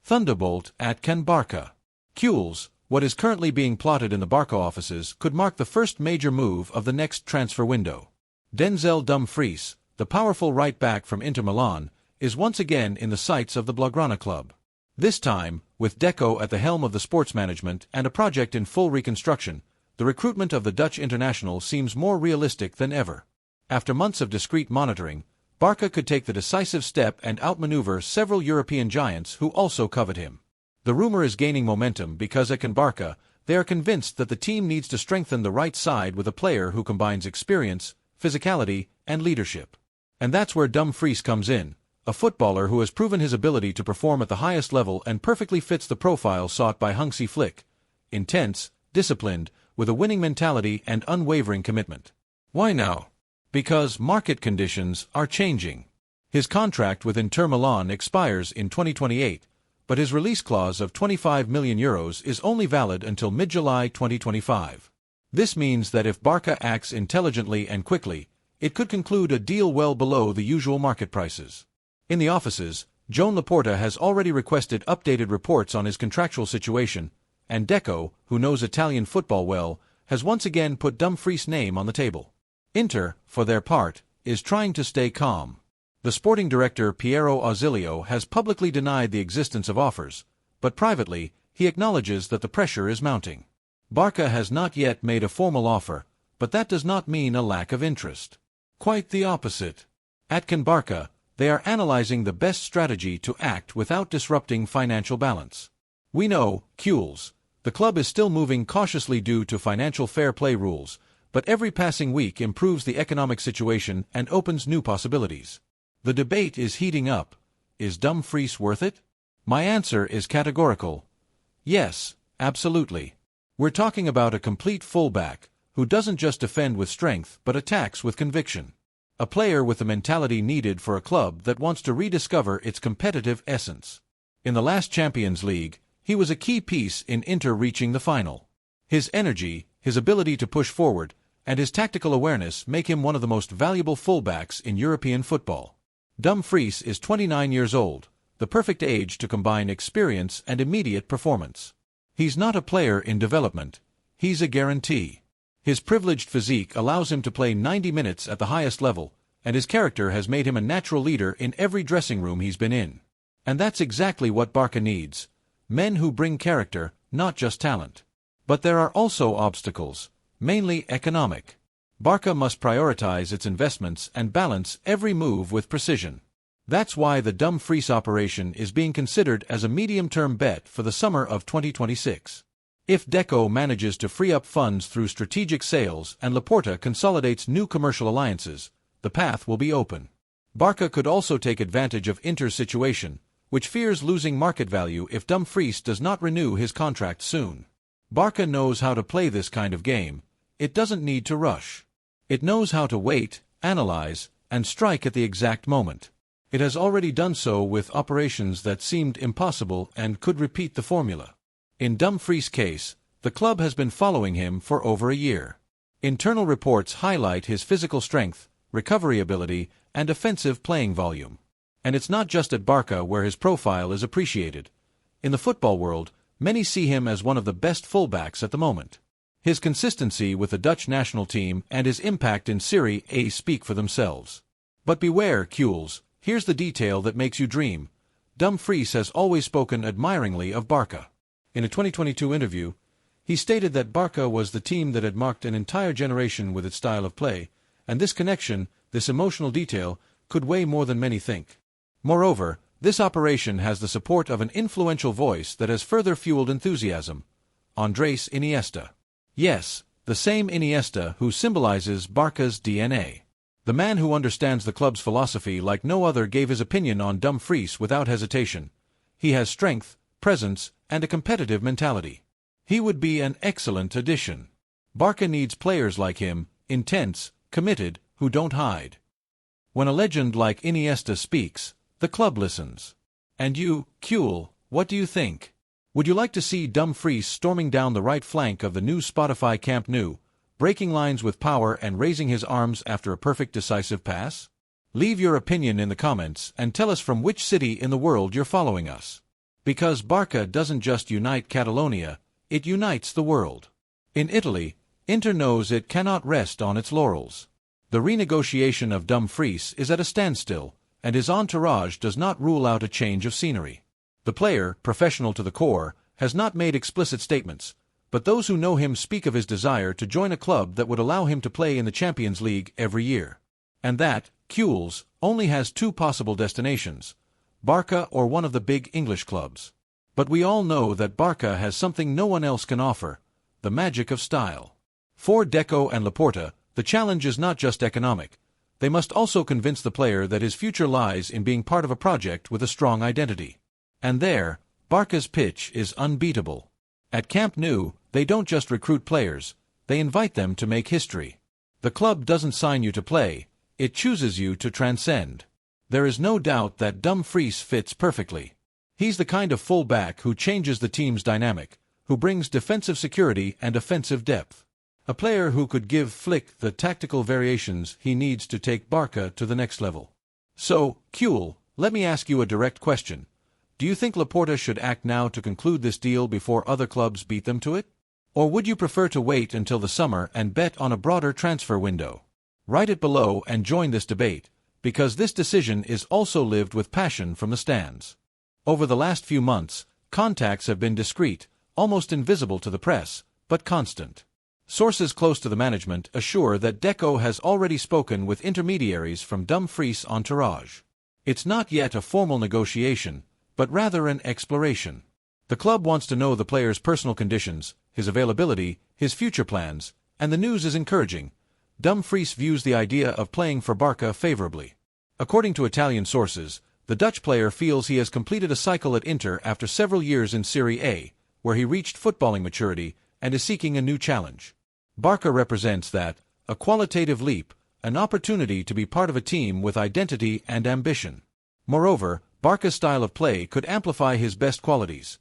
Thunderbolt at Can Barça. Q's, what is currently being plotted in the Barça offices could mark the first major move of the next transfer window. Dumfries, the powerful right-back from Inter Milan, is once again in the sights of the Blaugrana club. This time, with Deco at the helm of the sports management and a project in full reconstruction, the recruitment of the Dutch international seems more realistic than ever. After months of discreet monitoring, Barça could take the decisive step and outmaneuver several European giants who also covet him. The rumor is gaining momentum because at Can Barça, they are convinced that the team needs to strengthen the right side with a player who combines experience, physicality, and leadership. And that's where Dumfries comes in, a footballer who has proven his ability to perform at the highest level and perfectly fits the profile sought by Hansi Flick. Intense, disciplined, with a winning mentality and unwavering commitment. Why now? Because market conditions are changing. His contract with Inter Milan expires in 2028, but his release clause of €25 million is only valid until mid-July 2025. This means that if Barça acts intelligently and quickly, it could conclude a deal well below the usual market prices. In the offices, Joan Laporta has already requested updated reports on his contractual situation, and Deco, who knows Italian football well, has once again put Dumfries' name on the table. Inter, for their part, is trying to stay calm. The sporting director Piero Ausilio has publicly denied the existence of offers, but privately, he acknowledges that the pressure is mounting. Barça has not yet made a formal offer, but that does not mean a lack of interest. Quite the opposite. At Can Barça, they are analyzing the best strategy to act without disrupting financial balance. We know, Q's, the club is still moving cautiously due to financial fair play rules, but every passing week improves the economic situation and opens new possibilities. The debate is heating up. Is Dumfries worth it? My answer is categorical. Yes, absolutely. We're talking about a complete fullback, who doesn't just defend with strength but attacks with conviction. A player with the mentality needed for a club that wants to rediscover its competitive essence. In the last Champions League, he was a key piece in Inter reaching the final. His energy, his ability to push forward, and his tactical awareness make him one of the most valuable fullbacks in European football. Dumfries is 29 years old, the perfect age to combine experience and immediate performance. He's not a player in development, he's a guarantee. His privileged physique allows him to play 90 minutes at the highest level, and his character has made him a natural leader in every dressing room he's been in. And that's exactly what Barça needs. Men who bring character, not just talent. But there are also obstacles, mainly economic. Barça must prioritize its investments and balance every move with precision. That's why the Dumfries operation is being considered as a medium-term bet for the summer of 2026. If Deco manages to free up funds through strategic sales and Laporta consolidates new commercial alliances, the path will be open. Barça could also take advantage of Inter's situation, which fears losing market value if Dumfries does not renew his contract soon. Barça knows how to play this kind of game. It doesn't need to rush. It knows how to wait, analyze, and strike at the exact moment. It has already done so with operations that seemed impossible and could repeat the formula. In Dumfries' case, the club has been following him for over a year. Internal reports highlight his physical strength, recovery ability, and offensive playing volume. And it's not just at Barça where his profile is appreciated. In the football world, many see him as one of the best fullbacks at the moment. His consistency with the Dutch national team and his impact in Serie A speak for themselves. But beware, Q's, here's the detail that makes you dream. Dumfries has always spoken admiringly of Barça. In a 2022 interview, he stated that Barça was the team that had marked an entire generation with its style of play, and this connection, this emotional detail, could weigh more than many think. Moreover, this operation has the support of an influential voice that has further fueled enthusiasm. Andrés Iniesta. Yes, the same Iniesta who symbolizes Barça's DNA. The man who understands the club's philosophy like no other gave his opinion on Dumfries without hesitation. He has strength, presence, and a competitive mentality. He would be an excellent addition. Barça needs players like him, intense, committed, who don't hide. When a legend like Iniesta speaks, the club listens. And you, Kuhl, what do you think? Would you like to see Dumfries storming down the right flank of the new Spotify Camp Nou, breaking lines with power and raising his arms after a perfect decisive pass? Leave your opinion in the comments and tell us from which city in the world you're following us. Because Barca doesn't just unite Catalonia, it unites the world. In Italy, Inter knows it cannot rest on its laurels. The renegotiation of Dumfries is at a standstill, and his entourage does not rule out a change of scenery. The player, professional to the core, has not made explicit statements, but those who know him speak of his desire to join a club that would allow him to play in the Champions League every year. And that, Qules, only has two possible destinations: Barca or one of the big English clubs. But we all know that Barca has something no one else can offer: the magic of style. For Deco and Laporta, the challenge is not just economic. They must also convince the player that his future lies in being part of a project with a strong identity. And there, Barca's pitch is unbeatable. At Camp Nou, they don't just recruit players, they invite them to make history. The club doesn't sign you to play, it chooses you to transcend. There is no doubt that Dumfries fits perfectly. He's the kind of full-back who changes the team's dynamic, who brings defensive security and offensive depth. A player who could give Flick the tactical variations he needs to take Barca to the next level. So, Qules, let me ask you a direct question. Do you think Laporta should act now to conclude this deal before other clubs beat them to it? Or would you prefer to wait until the summer and bet on a broader transfer window? Write it below and join this debate, because this decision is also lived with passion from the stands. Over the last few months, contacts have been discreet, almost invisible to the press, but constant. Sources close to the management assure that Deco has already spoken with intermediaries from Dumfries' entourage. It's not yet a formal negotiation, but rather an exploration. The club wants to know the player's personal conditions, his availability, his future plans, and the news is encouraging. Dumfries views the idea of playing for Barca favorably. According to Italian sources, the Dutch player feels he has completed a cycle at Inter after several years in Serie A, where he reached footballing maturity and is seeking a new challenge. Barca represents that, a qualitative leap, an opportunity to be part of a team with identity and ambition. Moreover, Barca's style of play could amplify his best qualities: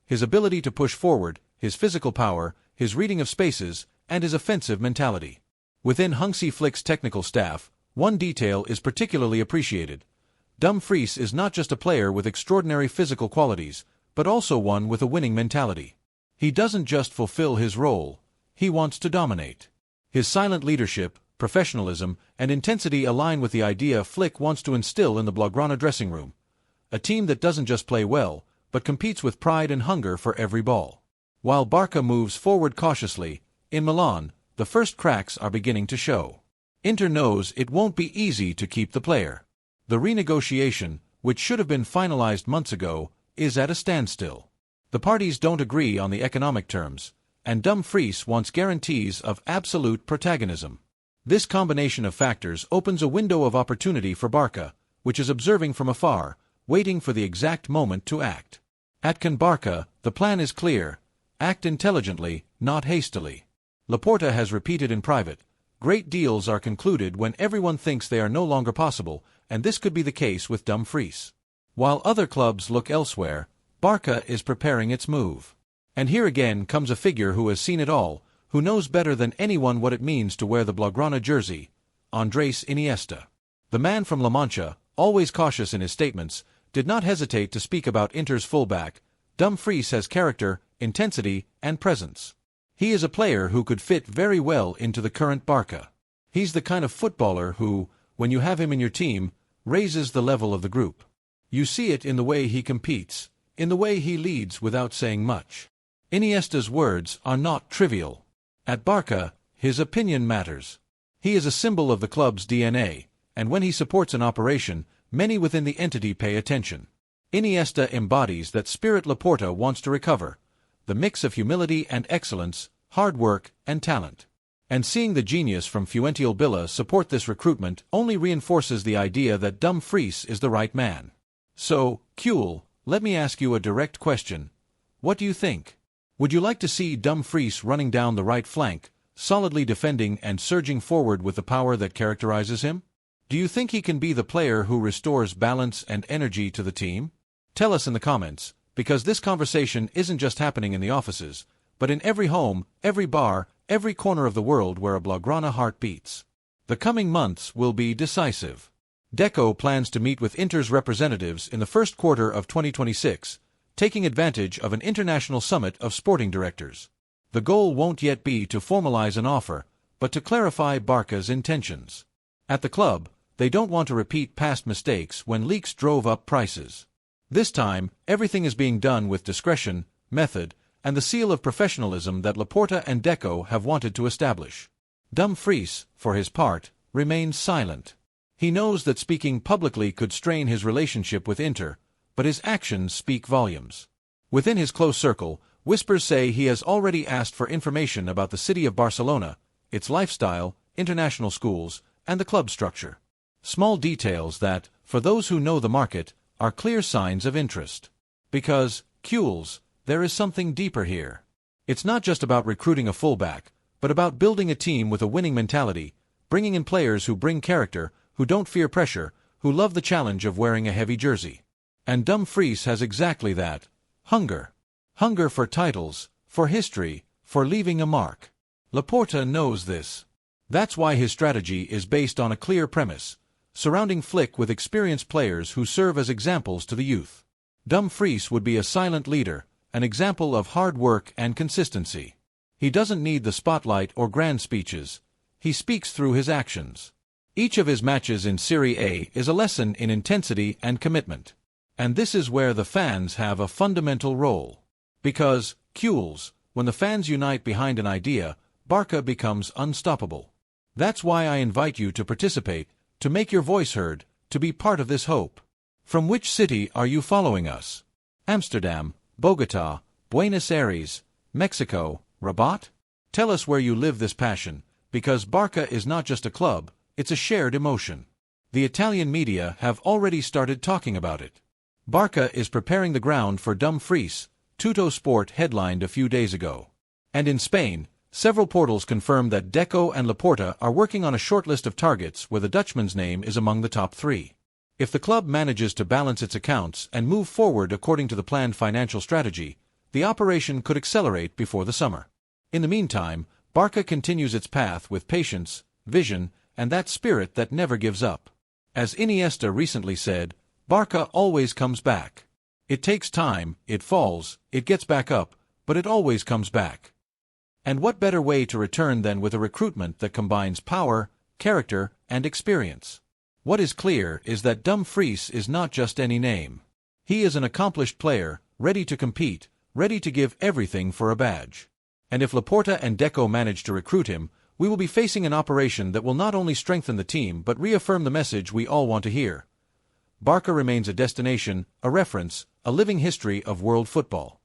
his ability to push forward, his physical power, his reading of spaces, and his offensive mentality. Within Hansi Flick's technical staff, one detail is particularly appreciated. Dumfries is not just a player with extraordinary physical qualities, but also one with a winning mentality. He doesn't just fulfill his role, he wants to dominate. His silent leadership, professionalism, and intensity align with the idea Flick wants to instill in the Blaugrana dressing room. A team that doesn't just play well, but competes with pride and hunger for every ball. While Barca moves forward cautiously, in Milan, the first cracks are beginning to show. Inter knows it won't be easy to keep the player. The renegotiation, which should have been finalized months ago, is at a standstill. The parties don't agree on the economic terms, and Dumfries wants guarantees of absolute protagonism. This combination of factors opens a window of opportunity for Barca, which is observing from afar, waiting for the exact moment to act. At Can Barca, the plan is clear: act intelligently, not hastily. Laporta has repeated in private, great deals are concluded when everyone thinks they are no longer possible, and this could be the case with Dumfries. While other clubs look elsewhere, Barca is preparing its move. And here again comes a figure who has seen it all, who knows better than anyone what it means to wear the Blaugrana jersey: Andres Iniesta. The man from La Mancha, always cautious in his statements, did not hesitate to speak about Inter's fullback. Dumfries has character, intensity, and presence. He is a player who could fit very well into the current Barca. He's the kind of footballer who, when you have him in your team, raises the level of the group. You see it in the way he competes, in the way he leads without saying much. Iniesta's words are not trivial. At Barca, his opinion matters. He is a symbol of the club's DNA, and when he supports an operation, many within the entity pay attention. Iniesta embodies that spirit Laporta wants to recover: the mix of humility and excellence, hard work and talent. And seeing the genius from Fuentealbilla support this recruitment only reinforces the idea that Dumfries is the right man. So, Qules, let me ask you a direct question. What do you think? Would you like to see Dumfries running down the right flank, solidly defending and surging forward with the power that characterizes him? Do you think he can be the player who restores balance and energy to the team? Tell us in the comments, because this conversation isn't just happening in the offices, but in every home, every bar, every corner of the world where a Blaugrana heart beats. The coming months will be decisive. Deco plans to meet with Inter's representatives in the first quarter of 2026, taking advantage of an international summit of sporting directors. The goal won't yet be to formalize an offer, but to clarify Barca's intentions. At the club, they don't want to repeat past mistakes when leaks drove up prices. This time, everything is being done with discretion, method, and the seal of professionalism that Laporta and Deco have wanted to establish. Dumfries, for his part, remains silent. He knows that speaking publicly could strain his relationship with Inter, but his actions speak volumes. Within his close circle, whispers say he has already asked for information about the city of Barcelona, its lifestyle, international schools, and the club structure. Small details that, for those who know the market, are clear signs of interest. Because, Kules, there is something deeper here. It's not just about recruiting a fullback, but about building a team with a winning mentality, bringing in players who bring character, who don't fear pressure, who love the challenge of wearing a heavy jersey. And Dumfries has exactly that. Hunger. Hunger for titles, for history, for leaving a mark. Laporta knows this. That's why his strategy is based on a clear premise, surrounding Flick with experienced players who serve as examples to the youth. Dumfries would be a silent leader, an example of hard work and consistency. He doesn't need the spotlight or grand speeches. He speaks through his actions. Each of his matches in Serie A is a lesson in intensity and commitment. And this is where the fans have a fundamental role. Because, Kules, when the fans unite behind an idea, Barca becomes unstoppable. That's why I invite you to participate, to make your voice heard, to be part of this hope. From which city are you following us? Amsterdam, Bogota, Buenos Aires, Mexico, Rabat? Tell us where you live this passion, because Barca is not just a club, it's a shared emotion. The Italian media have already started talking about it. Barca is preparing the ground for Dumfries, Tutto Sport headlined a few days ago. And in Spain, several portals confirm that Deco and Laporta are working on a short list of targets where the Dutchman's name is among the top 3. If the club manages to balance its accounts and move forward according to the planned financial strategy, the operation could accelerate before the summer. In the meantime, Barca continues its path with patience, vision, and that spirit that never gives up. As Iniesta recently said, Barca always comes back. It takes time, it falls, it gets back up, but it always comes back. And what better way to return than with a recruitment that combines power, character, and experience? What is clear is that Dumfries is not just any name. He is an accomplished player, ready to compete, ready to give everything for a badge. And if Laporta and Deco manage to recruit him, we will be facing an operation that will not only strengthen the team but reaffirm the message we all want to hear. Barca remains a destination, a reference, a living history of world football.